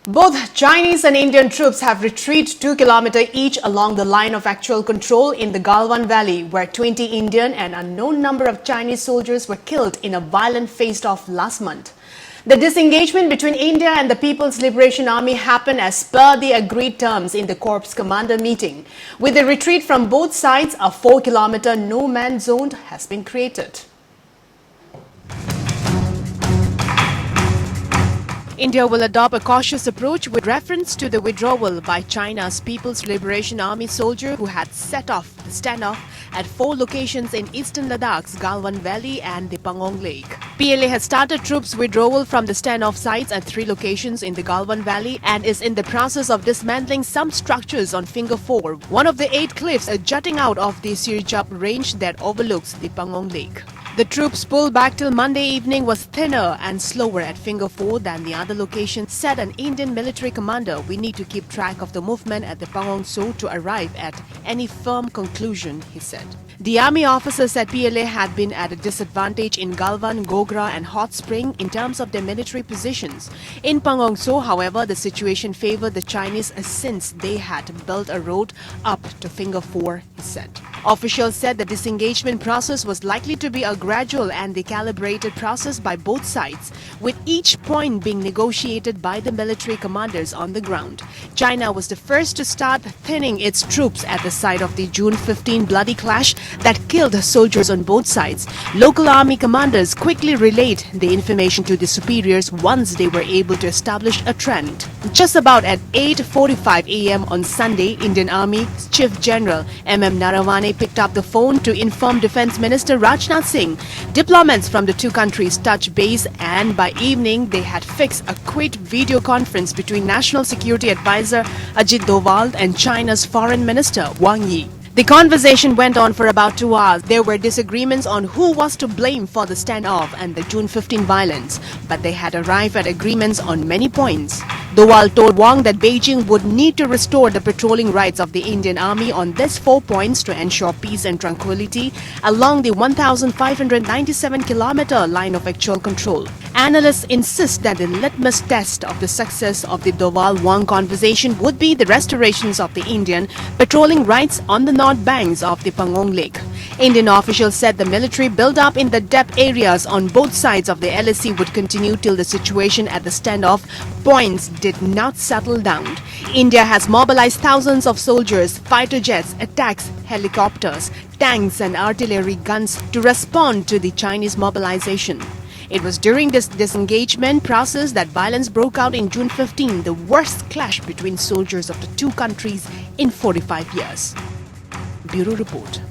Both Chinese and Indian troops have retreated 2 kilometers each along the line of actual control in the Galwan Valley, where 20 Indian and unknown number of Chinese soldiers were killed in a violent face-off last month. The disengagement between India and the People's Liberation Army happened as per the agreed terms in the Corps Commander meeting. With the retreat from both sides, a 4-kilometer no-man zone has been created. India will adopt a cautious approach with reference to the withdrawal by China's People's Liberation Army soldier who had set off the standoff at 4 locations in eastern Ladakh's Galwan Valley and the Pangong Lake. PLA has started troops withdrawal from the standoff sites at 3 locations in the Galwan Valley and is in the process of dismantling some structures on Finger 4, one of the 8 cliffs jutting out of the Sirjap range that overlooks the Pangong Lake. The troops' pullback till Monday evening was thinner and slower at Finger 4 than the other locations, said an Indian military commander. We need to keep track of the movement at the Pangong So to arrive at any firm conclusion, he said. The army officer said PLA had been at a disadvantage in Galwan, Gogra and Hot Spring in terms of their military positions. In Pangong So, however, the situation favored the Chinese since they had built a road up to Finger 4, he said. Officials said the disengagement process was likely to be a gradual and calibrated process by both sides, with each point being negotiated by the military commanders on the ground. China was the first to start thinning its troops at the site of the June 15 bloody clash that killed soldiers on both sides. Local army commanders quickly relayed the information to the superiors once they were able to establish a trend. Just about at 8:45 a.m. on Sunday, Indian Army Chief General M.M. Narawane picked up the phone to inform Defence Minister Rajnath Singh. Diplomats from the two countries touched base, and by evening they had fixed a quick video conference between National Security Advisor Ajit Doval and China's Foreign Minister Wang Yi. The conversation went on for about 2 hours. There were disagreements on who was to blame for the standoff and the June 15 violence, but they had arrived at agreements on many points. Doval told Wang that Beijing would need to restore the patrolling rights of the Indian Army on these 4 points to ensure peace and tranquility along the 1,597-kilometer line of actual control. Analysts insist that the litmus test of the success of the Doval-Wang conversation would be the restorations of the Indian patrolling rights on the north banks of the Pangong Lake. Indian officials said the military build-up in the depth areas on both sides of the LAC would continue till the situation at the standoff points did not settle down. India has mobilized thousands of soldiers, fighter jets, attacks, helicopters, tanks and artillery guns to respond to the Chinese mobilization. It was during this disengagement process that violence broke out in June 15, the worst clash between soldiers of the two countries in 45 years. Bureau Report.